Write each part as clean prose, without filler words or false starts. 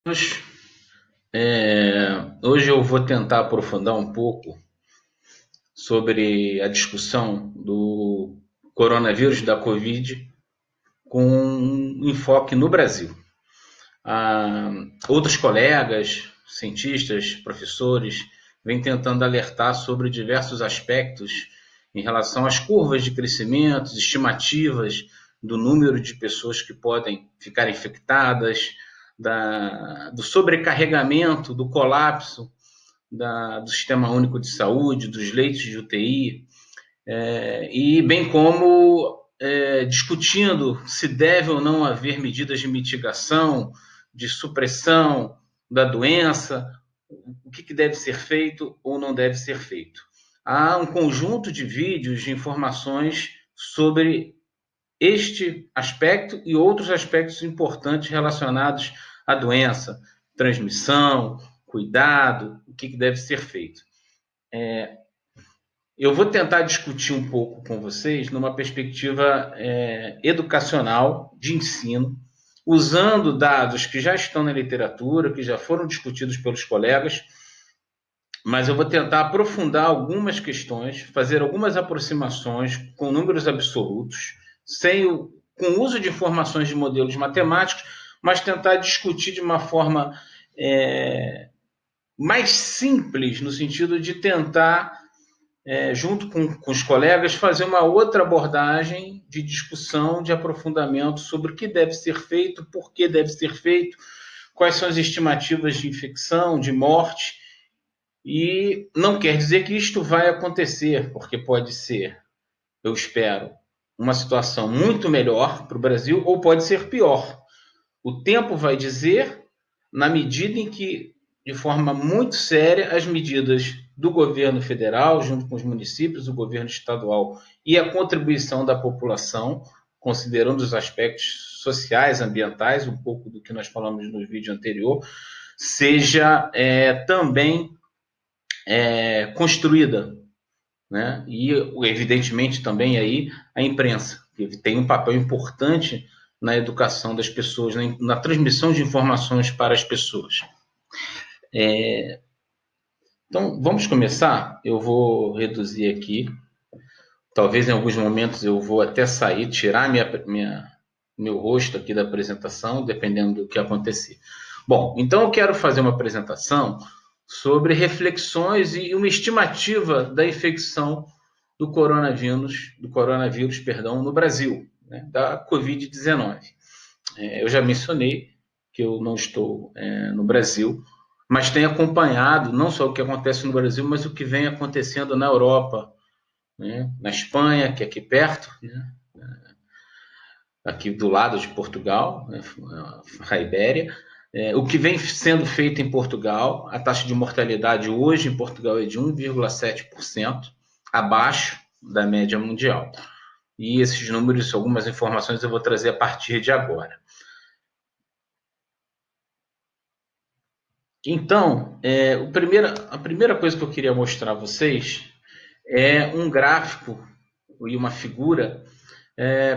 Hoje eu vou tentar aprofundar um pouco sobre a discussão do coronavírus, da Covid, com um enfoque no Brasil. Ah, Outros colegas, cientistas, professores, vêm tentando alertar sobre diversos aspectos em relação às curvas de crescimento, estimativas do número de pessoas que podem ficar infectadas, do sobrecarregamento, do colapso do Sistema Único de Saúde, dos leitos de UTI, e bem como discutindo se deve ou não haver medidas de mitigação, de supressão da doença, o que deve ser feito ou não deve ser feito. Há um conjunto de vídeos, de informações sobre este aspecto e outros aspectos importantes relacionados à doença, transmissão, cuidado, o que deve ser feito. Eu vou tentar discutir um pouco com vocês numa perspectiva educacional, de ensino, usando dados que já estão na literatura, que já foram discutidos pelos colegas, mas eu vou tentar aprofundar algumas questões, fazer algumas aproximações com números absolutos, com o uso de informações de modelos matemáticos, mas tentar discutir de uma forma mais simples, no sentido de tentar, junto com os colegas, fazer uma outra abordagem de discussão, de aprofundamento sobre o que deve ser feito, por que deve ser feito, quais são as estimativas de infecção, de morte. E não quer dizer que isto vai acontecer, porque pode ser, eu espero, uma situação muito melhor para o Brasil ou pode ser pior. O tempo vai dizer, na medida em que, de forma muito séria, as medidas do governo federal, junto com os municípios, o governo estadual e a contribuição da população, considerando os aspectos sociais, ambientais, um pouco do que nós falamos no vídeo anterior, seja também construída, né? E evidentemente também aí a imprensa, que tem um papel importante na educação das pessoas, na transmissão de informações para as pessoas. Então, vamos começar. Eu vou reduzir aqui. Talvez em alguns momentos eu vou até sair, tirar meu rosto aqui da apresentação, dependendo do que acontecer. Bom, então eu quero fazer uma apresentação sobre reflexões e uma estimativa da infecção do coronavírus, perdão, no Brasil, né, da Covid-19. Eu já mencionei que eu não estou no Brasil, mas tenho acompanhado não só o que acontece no Brasil, mas o que vem acontecendo na Europa, né, na Espanha, que é aqui perto, né, aqui do lado de Portugal, né, a Ibéria, o que vem sendo feito em Portugal. A taxa de mortalidade hoje em Portugal é de 1,7%, abaixo da média mundial. E esses números, algumas informações eu vou trazer a partir de agora. Então, a primeira coisa que eu queria mostrar a vocês é um gráfico e uma figura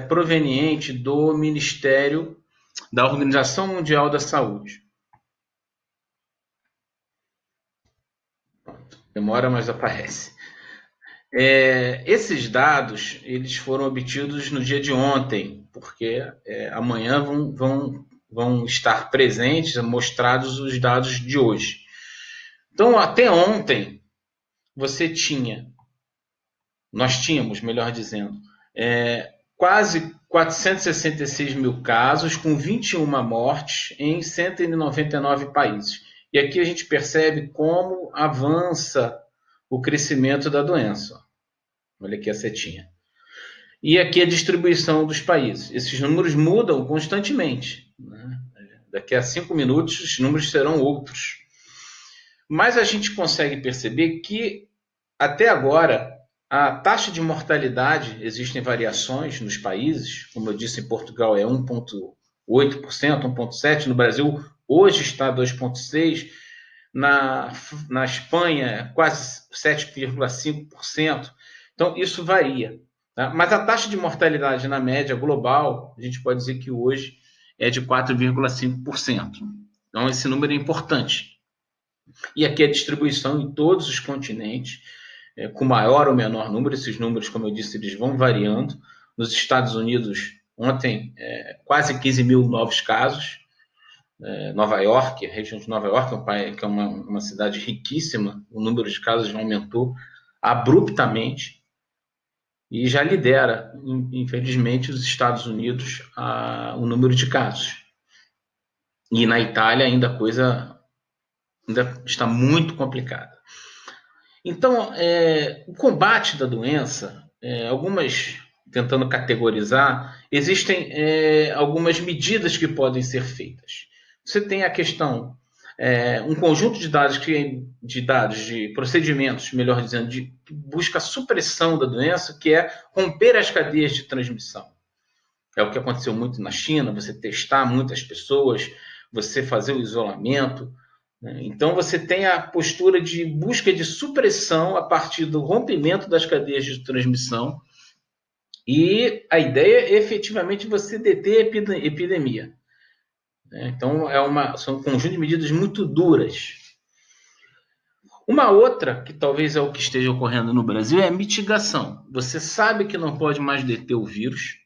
proveniente do Ministério da Organização Mundial da Saúde. Demora, mas aparece. Esses dados eles foram obtidos no dia de ontem, porque amanhã vão estar presentes, mostrados os dados de hoje. Então, até ontem, nós tínhamos, melhor dizendo, quase 466 mil casos, com 21 mortes em 199 países. E aqui a gente percebe como avança o crescimento da doença. Olha aqui a setinha. E aqui a distribuição dos países. Esses números mudam constantemente, né? Daqui a 5 minutos os números serão outros. Mas a gente consegue perceber que, até agora, a taxa de mortalidade, existem variações nos países, como eu disse, em Portugal é 1,8%, 1,7%, no Brasil hoje está 2,6%, na Espanha quase 7,5%. Então, isso varia. Tá? Mas a taxa de mortalidade na média global, a gente pode dizer que hoje é de 4,5%. Então, esse número é importante. E aqui a distribuição em todos os continentes, com maior ou menor número. Esses números, como eu disse, eles vão variando. Nos Estados Unidos, ontem, quase 15 mil novos casos. Nova York, a região de Nova York, que é uma cidade riquíssima, o número de casos já aumentou abruptamente e já lidera, infelizmente, os Estados Unidos o número de casos. E na Itália ainda a coisa ainda está muito complicada. Então, o combate da doença, tentando categorizar, existem algumas medidas que podem ser feitas. Você tem a questão, um conjunto de dados, de procedimentos, melhor dizendo, que busca a supressão da doença, que é romper as cadeias de transmissão. É o que aconteceu muito na China, você testar muitas pessoas, você fazer o isolamento. Então, você tem a postura de busca de supressão a partir do rompimento das cadeias de transmissão. E a ideia é efetivamente você deter a epidemia. Então, são um conjunto de medidas muito duras. Uma outra, que talvez é o que esteja ocorrendo no Brasil, é a mitigação. Você sabe que não pode mais deter o vírus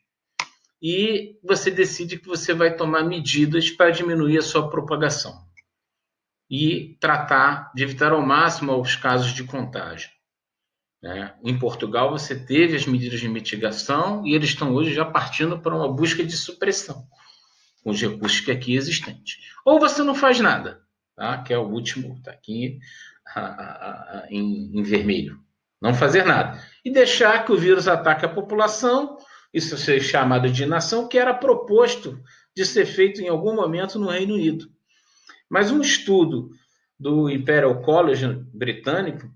e você decide que você vai tomar medidas para diminuir a sua propagação e tratar de evitar ao máximo os casos de contágio. Em Portugal, você teve as medidas de mitigação e eles estão hoje já partindo para uma busca de supressão, com os recursos que aqui existentes. Ou você não faz nada, tá? Que é o último, está aqui em vermelho. Não fazer nada. E deixar que o vírus ataque a população, isso é chamado de inação, que era proposto de ser feito em algum momento no Reino Unido. Mas um estudo do Imperial College britânico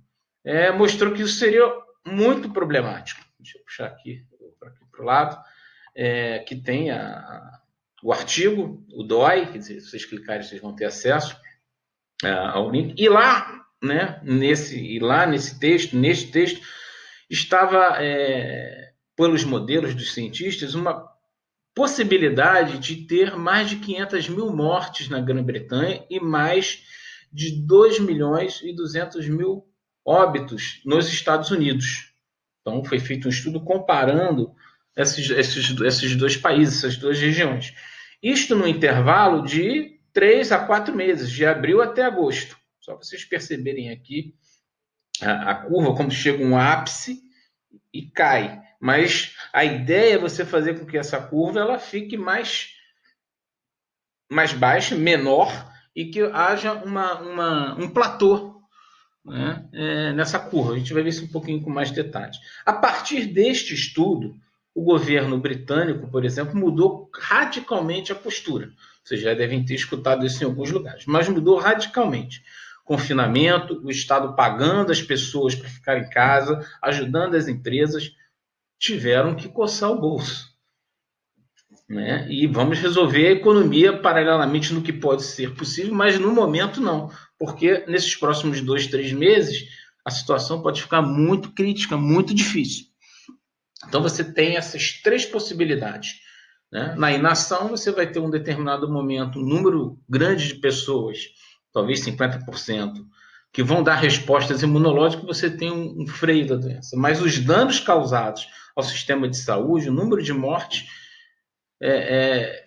mostrou que isso seria muito problemático. Deixa eu puxar aqui para o lado, que tem o artigo, o DOI, quer dizer, se vocês clicarem, vocês vão ter acesso ao link. E lá, nesse texto, estava, pelos modelos dos cientistas, uma possibilidade de ter mais de 500 mil mortes na Grã-Bretanha e mais de 2 milhões e 200 mil óbitos nos Estados Unidos. Então, foi feito um estudo comparando esses dois países, essas duas regiões. Isto no intervalo de 3 a 4 meses, de abril até agosto. Só para vocês perceberem aqui a curva, como chega um ápice e cai. Mas a ideia é você fazer com que essa curva ela fique mais baixa, menor, e que haja um platô, nessa curva. A gente vai ver isso um pouquinho com mais detalhes. A partir deste estudo, o governo britânico, por exemplo, mudou radicalmente a postura. Vocês já devem ter escutado isso em alguns lugares, mas mudou radicalmente. Confinamento, o Estado pagando as pessoas para ficar em casa, ajudando as empresas, tiveram que coçar o bolso. E vamos resolver a economia paralelamente no que pode ser possível, mas no momento não, porque nesses próximos 2, 3 meses a situação pode ficar muito crítica, muito difícil. Então você tem essas 3 possibilidades. Na inação você vai ter um determinado momento, um número grande de pessoas, talvez 50%, que vão dar respostas imunológicas, você tem um freio da doença. Mas os danos causados ao sistema de saúde, o número de mortes,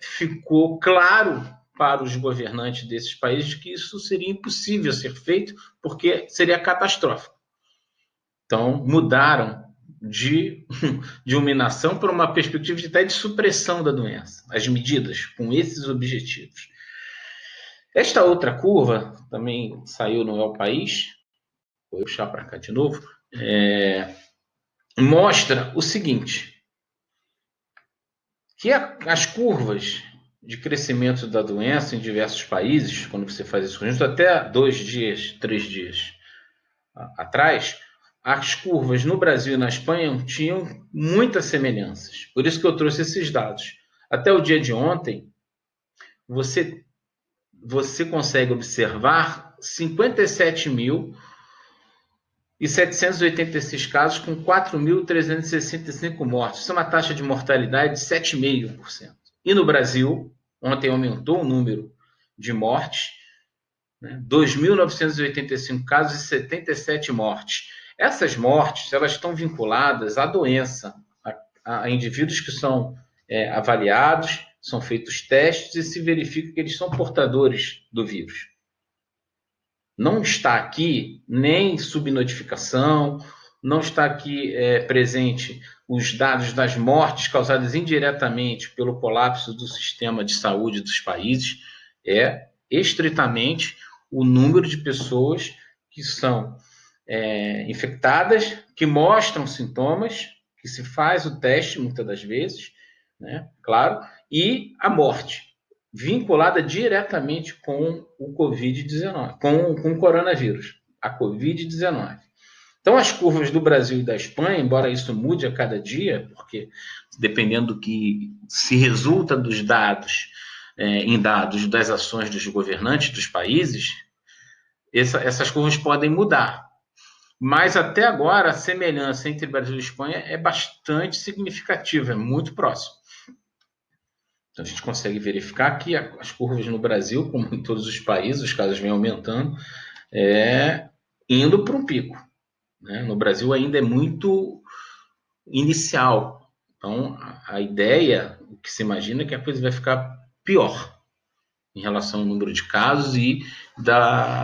ficou claro para os governantes desses países que isso seria impossível ser feito, porque seria catastrófico. Então, mudaram de uma inação para uma perspectiva até de supressão da doença, as medidas com esses objetivos. Esta outra curva também saiu no El País, vou puxar para cá de novo, mostra o seguinte, que as curvas de crescimento da doença em diversos países, quando você faz isso junto, até 2 dias, 3 dias atrás, as curvas no Brasil e na Espanha tinham muitas semelhanças. Por isso que eu trouxe esses dados. Até o dia de ontem, você consegue observar 57.786 casos com 4.365 mortes. Isso é uma taxa de mortalidade de 7,5%. E no Brasil, ontem aumentou o número de mortes né? 2.985 casos e 77 mortes. Essas mortes, elas estão vinculadas à doença, a indivíduos que são avaliados, são feitos testes e se verifica que eles são portadores do vírus. Não está aqui nem subnotificação, não está aqui presente os dados das mortes causadas indiretamente pelo colapso do sistema de saúde dos países. É estritamente o número de pessoas que são infectadas, que mostram sintomas, que se faz o teste muitas das vezes, né? Claro, e a morte, vinculada diretamente com o Covid-19, com o coronavírus, a Covid-19. Então, as curvas do Brasil e da Espanha, embora isso mude a cada dia, porque dependendo do que se resulta dos dados, em dados das ações dos governantes dos países, essas curvas podem mudar. Mas até agora a semelhança entre Brasil e Espanha é bastante significativa, é muito próximo. Então a gente consegue verificar que as curvas no Brasil, como em todos os países, os casos vêm aumentando, indo para um pico, né? No Brasil ainda é muito inicial. Então a ideia, o que se imagina é que a coisa vai ficar pior em relação ao número de casos e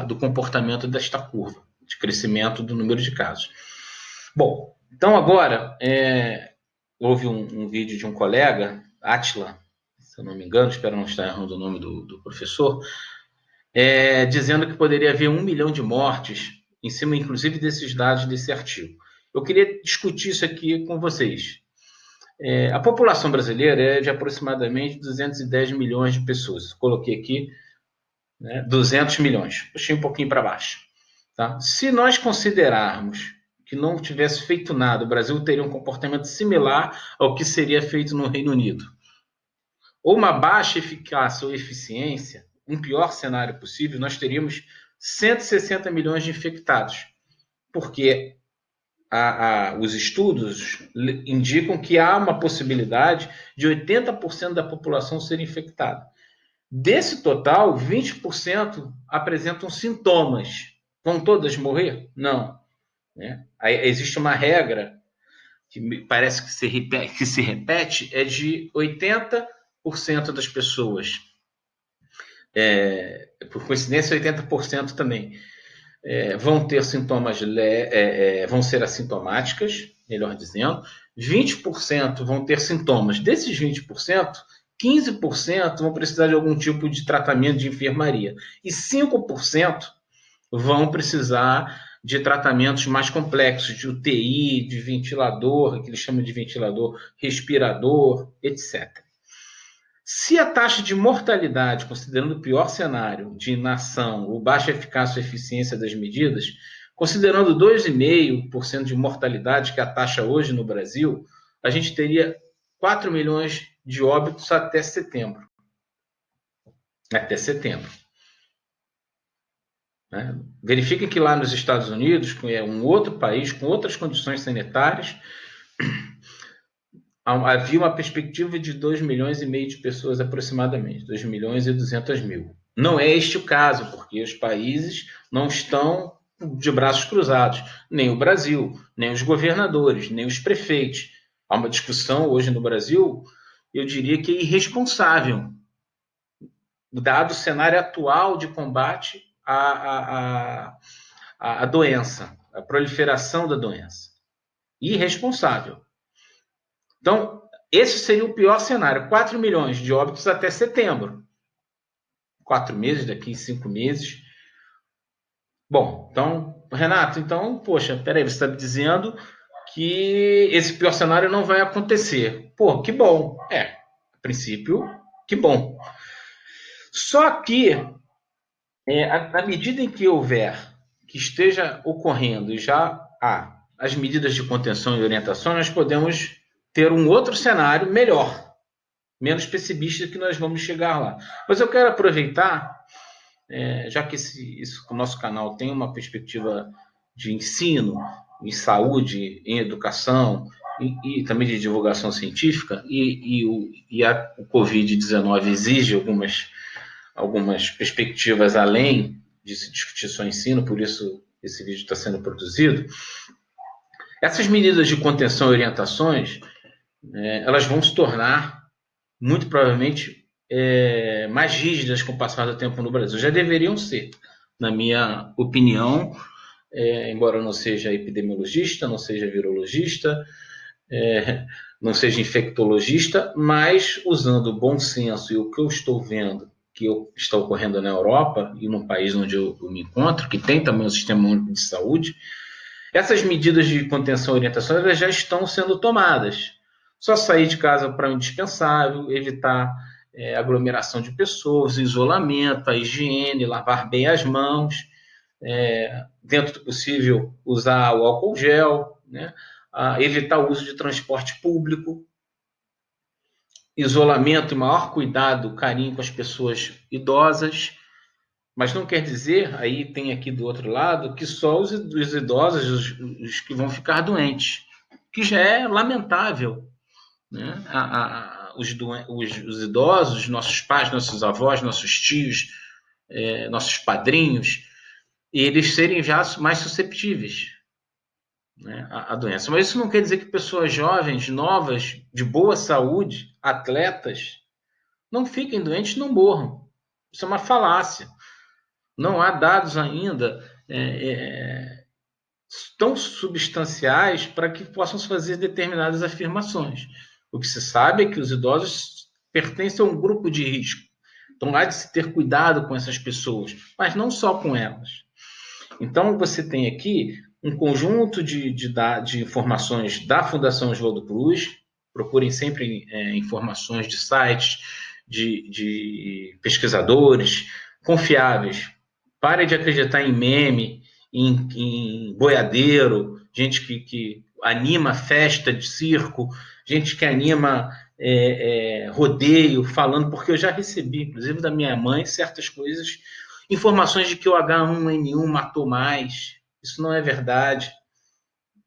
do comportamento desta curva, de crescimento do número de casos. Bom, então agora houve um vídeo de um colega, Átila, se eu não me engano, espero não estar errando o nome do professor, dizendo que poderia haver 1 milhão de mortes, em cima inclusive desses dados desse artigo. Eu queria discutir isso aqui com vocês. A população brasileira é de aproximadamente 210 milhões de pessoas. Coloquei aqui 200 milhões, puxei um pouquinho para baixo. Tá? Se nós considerarmos que não tivesse feito nada, o Brasil teria um comportamento similar ao que seria feito no Reino Unido. Ou uma baixa eficácia ou eficiência, um pior cenário possível, nós teríamos 160 milhões de infectados. Porque os estudos indicam que há uma possibilidade de 80% da população ser infectada. Desse total, 20% apresentam sintomas. Vão todas morrer? Não. Aí existe uma regra que parece que se repete, é de 80% das pessoas. Por coincidência, 80% também vão ter sintomas, vão ser assintomáticas, melhor dizendo. 20% vão ter sintomas. Desses 20%, 15% vão precisar de algum tipo de tratamento de enfermaria. E 5% vão precisar de tratamentos mais complexos, de UTI, de ventilador, que eles chamam de ventilador, respirador, etc. Se a taxa de mortalidade, considerando o pior cenário de inação ou baixa eficácia ou eficiência das medidas, considerando 2,5% de mortalidade, que é a taxa hoje no Brasil, a gente teria 4 milhões de óbitos até setembro. Até setembro. Verifiquem que lá nos Estados Unidos, que é um outro país com outras condições sanitárias, havia uma perspectiva de 2,5 milhões de pessoas aproximadamente, 2 milhões e 200 mil. Não é este o caso, porque os países não estão de braços cruzados, nem o Brasil, nem os governadores, nem os prefeitos. Há uma discussão hoje no Brasil, eu diria que é irresponsável, dado o cenário atual de combate à doença, à proliferação da doença. Irresponsável. Então, esse seria o pior cenário. 4 milhões de óbitos até setembro. 4 meses, daqui 5 meses. Bom, então, Renato, poxa, peraí, você está me dizendo que esse pior cenário não vai acontecer. Pô, que bom. A princípio, que bom. Só que, à medida em que que esteja ocorrendo e já há as medidas de contenção e orientação, nós podemos ter um outro cenário melhor, menos pessimista, que nós vamos chegar lá. Mas eu quero aproveitar, já que o nosso canal tem uma perspectiva de ensino, em saúde, em educação e também de divulgação científica, e o Covid-19 exige algumas perspectivas além de se discutir só ensino, por isso esse vídeo está sendo produzido. Essas medidas de contenção e orientações, elas vão se tornar, muito provavelmente, mais rígidas com o passar do tempo no Brasil. Já deveriam ser, na minha opinião, embora eu não seja epidemiologista, não seja virologista, não seja infectologista, mas usando o bom senso e o que eu estou vendo que está ocorrendo na Europa e num país onde eu me encontro, que tem também um sistema único de saúde, essas medidas de contenção e orientação elas já estão sendo tomadas. Só sair de casa para o indispensável, evitar aglomeração de pessoas, isolamento, a higiene, lavar bem as mãos, dentro do possível usar o álcool gel, né? Evitar o uso de transporte público, isolamento e maior cuidado, carinho com as pessoas idosas, mas não quer dizer, aí tem aqui do outro lado, que só os idosos, os que vão ficar doentes, que já é lamentável, né? Os idosos, nossos pais, nossos avós, nossos tios, nossos padrinhos, eles serem já mais susceptíveis, né, à doença. Mas isso não quer dizer que pessoas jovens, novas, de boa saúde, atletas, não fiquem doentes, não morram. Isso é uma falácia. Não há dados ainda tão substanciais para que possam fazer determinadas afirmações. O que se sabe é que os idosos pertencem a um grupo de risco. Então há de se ter cuidado com essas pessoas, mas não só com elas. Então você tem aqui um conjunto de informações da Fundação Oswaldo Cruz. Procurem sempre informações de sites, de pesquisadores confiáveis. Pare de acreditar em meme, em boiadeiro, gente que anima festa de circo, gente que anima rodeio, falando, porque eu já recebi, inclusive da minha mãe, certas coisas, informações de que o H1N1 matou mais. Isso não é verdade.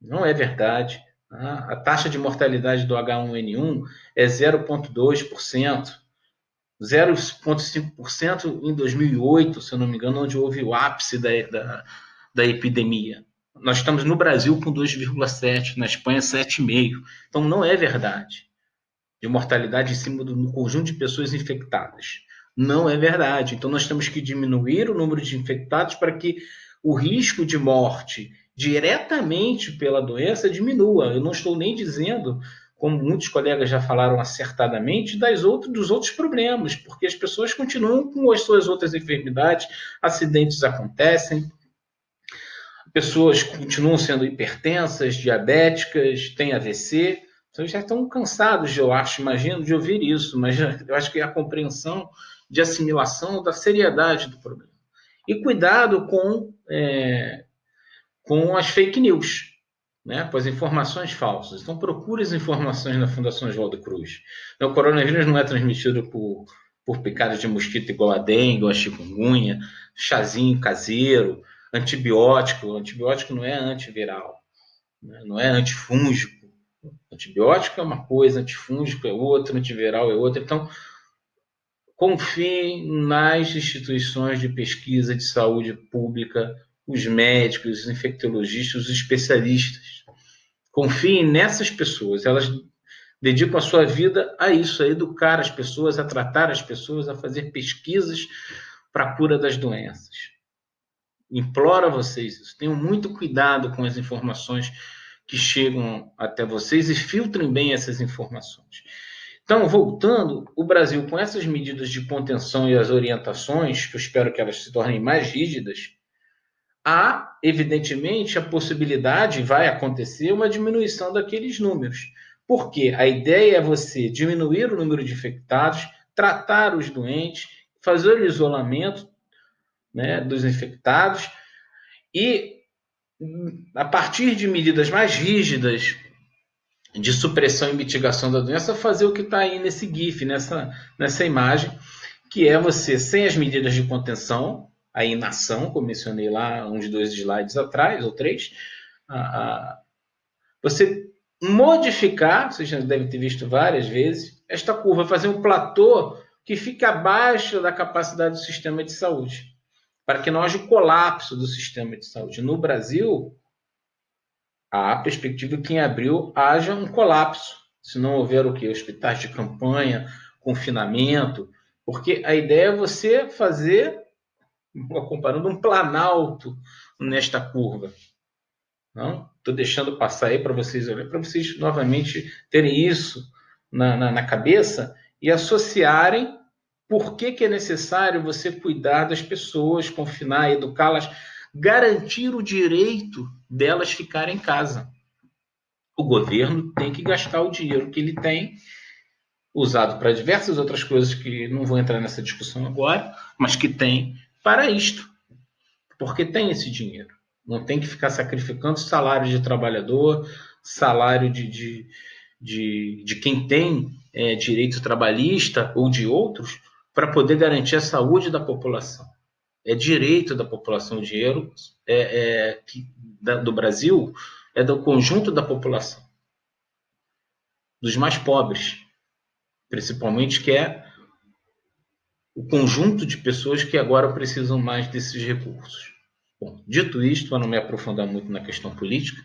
Não é verdade. A taxa de mortalidade do H1N1 é 0,2%. 0,5% em 2008, se eu não me engano, onde houve o ápice da epidemia. Nós estamos no Brasil com 2,7%, na Espanha 7,5%. Então não é verdade. De mortalidade em cima do conjunto de pessoas infectadas. Não é verdade. Então nós temos que diminuir o número de infectados para que o risco de morte diretamente pela doença diminua. Eu não estou nem dizendo, como muitos colegas já falaram acertadamente, dos outros problemas, porque as pessoas continuam com as suas outras enfermidades, acidentes acontecem, pessoas continuam sendo hipertensas, diabéticas, têm AVC, então já estão cansados, eu acho, imagino, de ouvir isso, mas eu acho que é a compreensão de assimilação da seriedade do problema. E cuidado com as fake news, né, com as informações falsas. Então procure as informações na Fundação Oswaldo Cruz. O coronavírus não é transmitido por picadas de mosquito igual a dengue, ou a chikungunya, chazinho caseiro, antibiótico. O antibiótico não é antiviral, né, não é antifúngico. Antibiótico é uma coisa, antifúngico é outra, antiviral é outra. Então, confie nas instituições de pesquisa de saúde pública, os médicos, os infectologistas, os especialistas. Confiem nessas pessoas. Elas dedicam a sua vida a isso, a educar as pessoas, a tratar as pessoas, a fazer pesquisas para a cura das doenças. Imploro a vocês isso. Tenham muito cuidado com as informações que chegam até vocês e filtrem bem essas informações. Então, voltando, o Brasil, com essas medidas de contenção e as orientações, que eu espero que elas se tornem mais rígidas, há, evidentemente, a possibilidade, vai acontecer, uma diminuição daqueles números. Porque a ideia é você diminuir o número de infectados, tratar os doentes, fazer o isolamento, né, dos infectados e, a partir de medidas mais rígidas de supressão e mitigação da doença, fazer o que está aí nesse GIF, nessa imagem, que é você, sem as medidas de contenção, a inação, como mencionei lá uns 2 slides atrás, ou 3, você modificar, vocês já devem ter visto várias vezes, esta curva, fazer um platô que fique abaixo da capacidade do sistema de saúde. para que não haja o colapso do sistema de saúde. No Brasil, há a perspectiva que em abril haja um colapso, se não houver o quê? Hospitais de campanha, confinamento, porque a ideia é você fazer, comparando, um planalto nesta curva. Não? Estou deixando passar aí para vocês olharem, para vocês novamente terem isso na cabeça e associarem por que é necessário você cuidar das pessoas, confinar, educá-las, garantir o direito delas ficarem em casa. O governo tem que gastar o dinheiro que ele tem, usado para diversas outras coisas que não vou entrar nessa discussão agora, mas que tem para isto, porque tem esse dinheiro. Não tem que ficar sacrificando salário de trabalhador, salário de quem tem direito trabalhista ou de outros, para poder garantir a saúde da população. É direito da população. O dinheiro do Brasil é do conjunto da população, dos mais pobres, principalmente, que é o conjunto de pessoas que agora precisam mais desses recursos. Bom, dito isto, para não me aprofundar muito na questão política,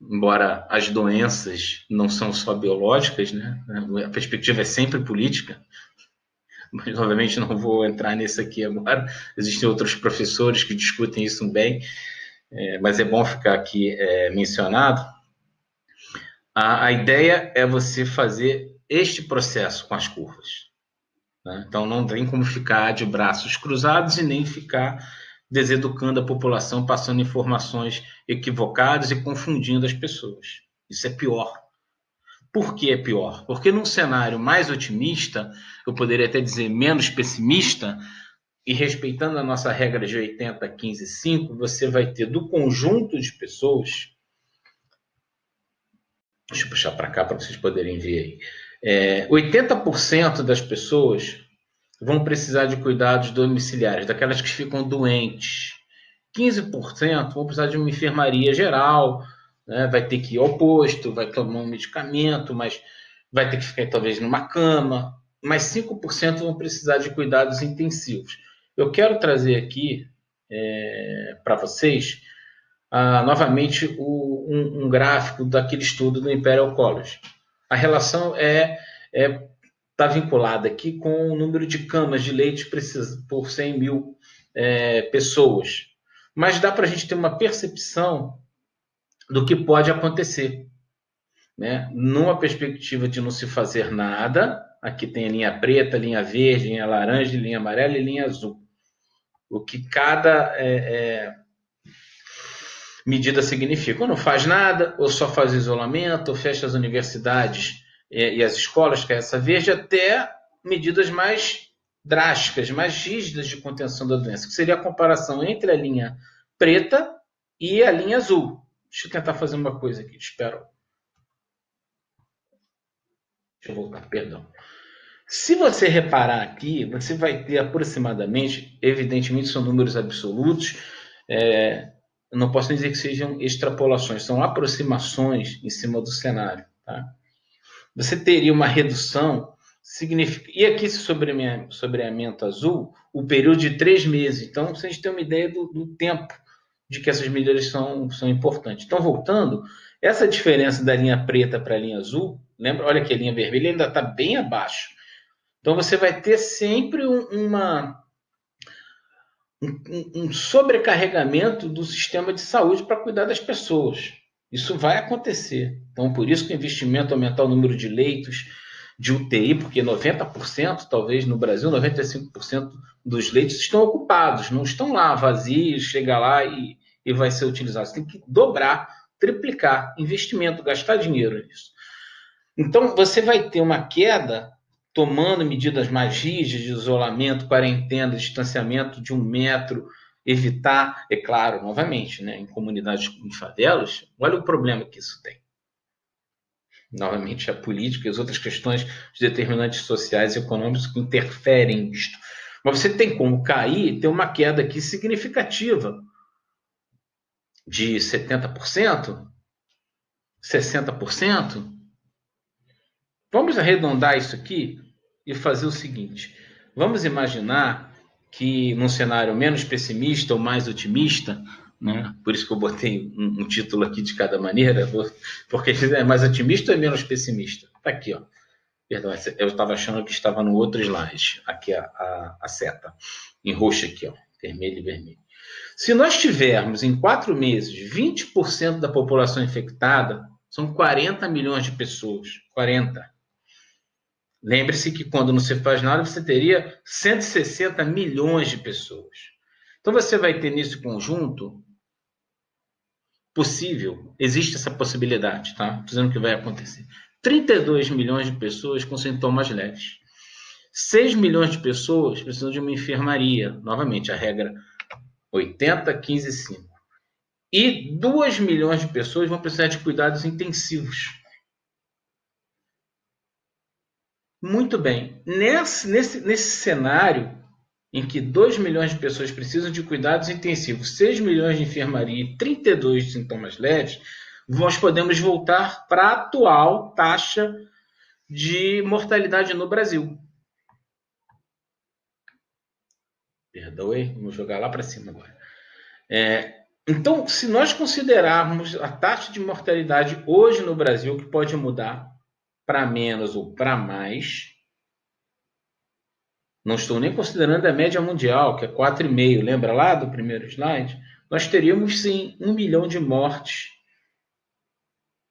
embora as doenças não são só biológicas, né? A perspectiva é sempre política, mas obviamente não vou entrar nisso aqui agora. Existem outros professores que discutem isso bem, mas é bom ficar aqui mencionado. A ideia é você fazer este processo com as curvas. Né? Então não tem como ficar de braços cruzados e nem ficar deseducando a população, passando informações equivocadas e confundindo as pessoas. Isso é pior. Por que é pior? Porque num cenário mais otimista, eu poderia até dizer menos pessimista, e respeitando a nossa regra de 80, 15, 5, você vai ter do conjunto de pessoas. Deixa eu puxar para cá para vocês poderem ver aí. 80% das pessoas vão precisar de cuidados domiciliares, daquelas que ficam doentes. 15% vão precisar de uma enfermaria geral, né? Vai ter que ir ao posto, vai tomar um medicamento, mas vai ter que ficar talvez numa cama. Mas 5% vão precisar de cuidados intensivos. Eu quero trazer aqui para vocês novamente um gráfico daquele estudo do Imperial College. A relação está vinculada aqui com o número de camas de leite por 100 mil pessoas. Mas dá para a gente ter uma percepção do que pode acontecer. Né? Numa perspectiva de não se fazer nada, aqui tem a linha preta, linha verde, linha laranja, linha amarela e linha azul. O que cada medida significa. Ou não faz nada, ou só faz isolamento, ou fecha as universidades e as escolas, que é essa verde, até medidas mais drásticas, mais rígidas de contenção da doença, que seria a comparação entre a linha preta e a linha azul. Deixa eu tentar fazer uma coisa aqui, espero. Deixa eu voltar, perdão. Se você reparar aqui, você vai ter aproximadamente, evidentemente são números absolutos, eu não posso dizer que sejam extrapolações, são aproximações em cima do cenário. Tá? Você teria uma redução significativa. E aqui esse sobreamento azul, o período de 3 meses. Então, vocês têm uma ideia do tempo de que essas medidas são importantes. Então, voltando, essa diferença da linha preta para a linha azul, lembra? Olha que a linha vermelha ainda está bem abaixo. Então, você vai ter sempre um sobrecarregamento do sistema de saúde para cuidar das pessoas. Isso vai acontecer. Então, por isso que o investimento aumentar o número de leitos de UTI, porque 90%, talvez no Brasil, 95% dos leitos estão ocupados, não estão lá vazios, chega lá e vai ser utilizado. Você tem que dobrar, triplicar investimento, gastar dinheiro nisso. Então, você vai ter uma queda tomando medidas mais rígidas de isolamento, quarentena, distanciamento de 1 metro, evitar, é claro, novamente, né, em comunidades em favelas, olha o problema que isso tem. Novamente, a política e as outras questões de determinantes sociais e econômicos que interferem nisto. Mas você tem como cair, ter uma queda aqui significativa de 70%, 60%. Vamos arredondar isso aqui e fazer o seguinte. Vamos imaginar que num cenário menos pessimista ou mais otimista, né? Por isso que eu botei um título aqui de cada maneira, porque é mais otimista ou é menos pessimista? Está aqui, ó. Perdão, eu estava achando que estava no outro slide. Aqui a seta, em roxo aqui, ó, vermelho e vermelho. Se nós tivermos em 4 meses 20% da população infectada, são 40 milhões de pessoas. 40. Lembre-se que quando não se faz nada, você teria 160 milhões de pessoas. Então você vai ter nesse conjunto possível, existe essa possibilidade, tá? Dizendo que vai acontecer. 32 milhões de pessoas com sintomas leves. 6 milhões de pessoas precisam de uma enfermaria. Novamente, a regra 80, 15, 5. E 2 milhões de pessoas vão precisar de cuidados intensivos. Muito bem. Nesse cenário, em que 2 milhões de pessoas precisam de cuidados intensivos, 6 milhões de enfermaria e 32 de sintomas leves, nós podemos voltar para a atual taxa de mortalidade no Brasil. Perdoe, vamos jogar lá para cima agora. Então, se nós considerarmos a taxa de mortalidade hoje no Brasil, que pode mudar para menos ou para mais, não estou nem considerando a média mundial, que é 4,5, lembra lá do primeiro slide? Nós teríamos sim 1 milhão de mortes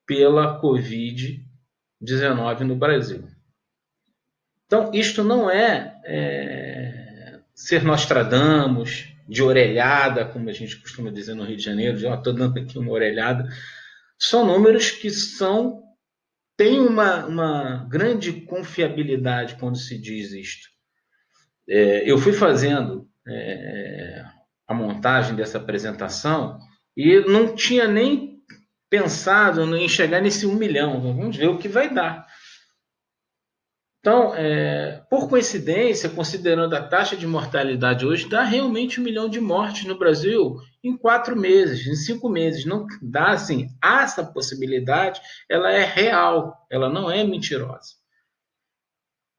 pela Covid-19 no Brasil. Então, isto não é ser Nostradamus, de orelhada, como a gente costuma dizer no Rio de Janeiro, de estou dando aqui uma orelhada. São números que têm uma grande confiabilidade quando se diz isto. Eu fui fazendo a montagem dessa apresentação e não tinha nem pensado em chegar nesse 1 milhão. Vamos ver o que vai dar. Então, por coincidência, considerando a taxa de mortalidade hoje, dá realmente 1 milhão de mortes no Brasil em 4 meses, em 5 meses. Não dá assim, essa possibilidade, ela é real, ela não é mentirosa.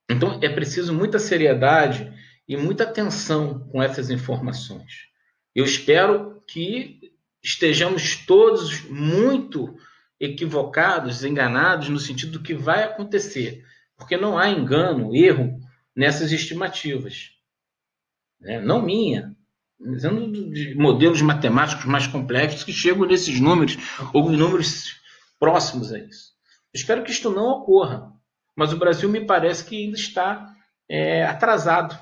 Então, é preciso muita seriedade e muita atenção com essas informações. Eu espero que estejamos todos muito equivocados, enganados, no sentido do que vai acontecer, porque não há engano, erro nessas estimativas. Não minha, dizendo de modelos matemáticos mais complexos que chegam nesses números, ou números próximos a isso. Eu espero que isto não ocorra, mas o Brasil me parece que ainda está atrasado.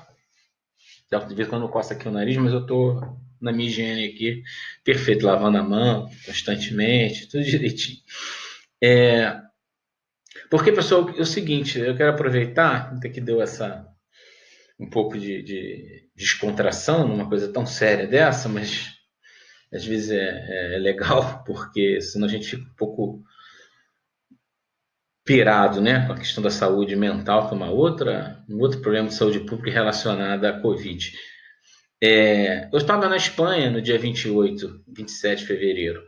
De vez em quando eu coço aqui o nariz, mas eu estou na minha higiene aqui, perfeito, lavando a mão constantemente, tudo direitinho. Porque, pessoal, é o seguinte, eu quero aproveitar, até que deu um pouco de descontração numa coisa tão séria dessa, mas às vezes é legal, porque senão a gente fica um pouco pirado, né, com a questão da saúde mental, que é um outro problema de saúde pública relacionado à Covid. Eu estava na Espanha no dia 28, 27 de fevereiro,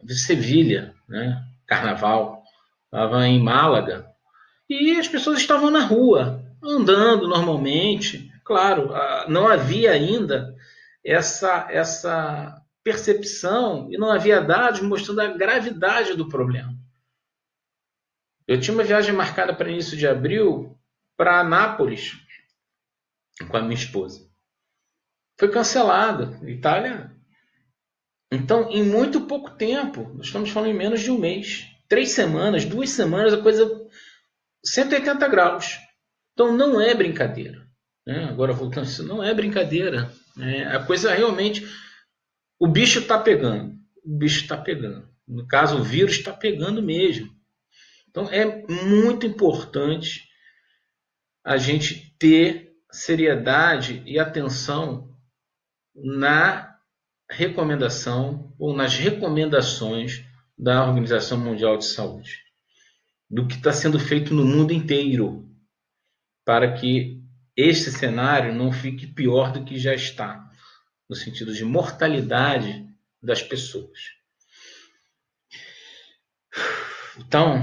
de Sevilha, né, carnaval, estava em Málaga, e as pessoas estavam na rua, andando normalmente. Claro, não havia ainda essa percepção e não havia dados mostrando a gravidade do problema. Eu tinha uma viagem marcada para início de abril para Nápoles com a minha esposa. Foi cancelada. Itália. Então, em muito pouco tempo, nós estamos falando em menos de um mês, 3 semanas, 2 semanas, a coisa 180 graus. Então, não é brincadeira. Agora, voltando, isso não é brincadeira. A coisa realmente. O bicho está pegando. O bicho está pegando. No caso, o vírus está pegando mesmo. Então, é muito importante a gente ter seriedade e atenção na recomendação ou nas recomendações da Organização Mundial de Saúde, do que está sendo feito no mundo inteiro, para que este cenário não fique pior do que já está, no sentido de mortalidade das pessoas. Então,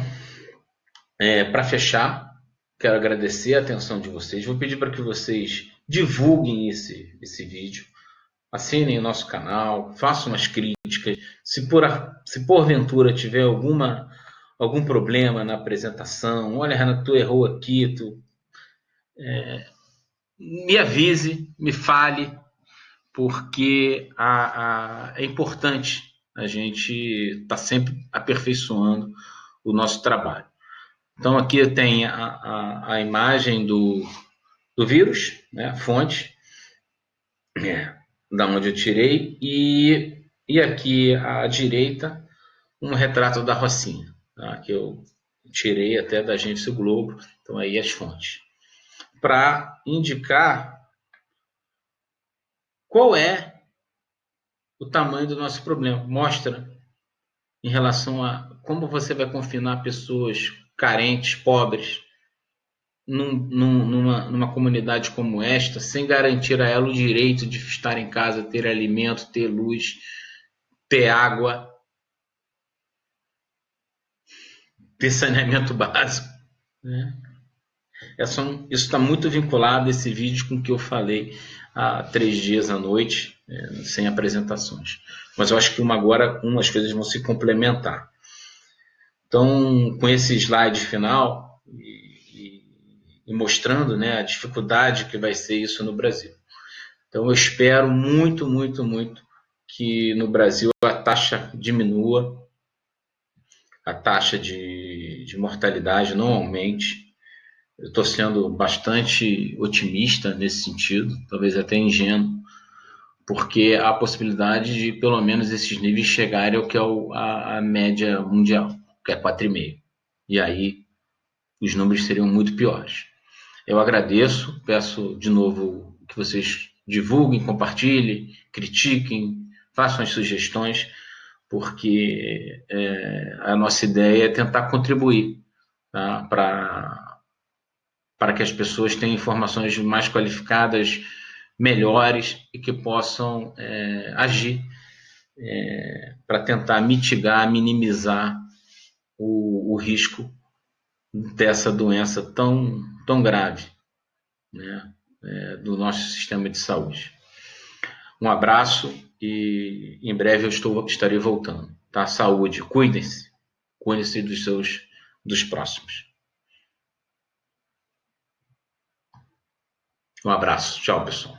para fechar, quero agradecer a atenção de vocês. Vou pedir para que vocês divulguem esse vídeo, assinem o nosso canal, façam umas críticas. Se porventura tiver algum problema na apresentação, olha, Renato, tu errou aqui, me avise, me fale, porque é importante a gente estar sempre aperfeiçoando o nosso trabalho. Então aqui tem a imagem do vírus, né, a fonte, da onde eu tirei, e aqui à direita um retrato da Rocinha, tá, que eu tirei até da Agência Globo, então aí as fontes, para indicar qual é o tamanho do nosso problema. Mostra em relação a como você vai confinar pessoas carentes, pobres, numa comunidade como esta, sem garantir a ela o direito de estar em casa, ter alimento, ter luz, ter água, ter saneamento básico, né? Isso está muito vinculado, esse vídeo, com o que eu falei há 3 dias à noite, sem apresentações. Mas eu acho que agora umas coisas vão se complementar. Então, com esse slide final e mostrando, né, a dificuldade que vai ser isso no Brasil. Então, eu espero muito, muito, muito que no Brasil a taxa diminua, a taxa de mortalidade não aumente. Eu estou sendo bastante otimista nesse sentido, talvez até ingênuo, porque há a possibilidade de pelo menos esses níveis chegarem ao que é a média mundial, que é 4,5. E aí os números seriam muito piores. Eu agradeço, peço de novo que vocês divulguem, compartilhem, critiquem, façam as sugestões, porque a nossa ideia é tentar contribuir, tá, para que as pessoas tenham informações mais qualificadas, melhores, e que possam agir para tentar mitigar, minimizar o risco dessa doença tão grave, né, do nosso sistema de saúde. Um abraço e em breve eu estarei voltando. Tá? Saúde, cuidem-se dos próximos. Um abraço, tchau, pessoal.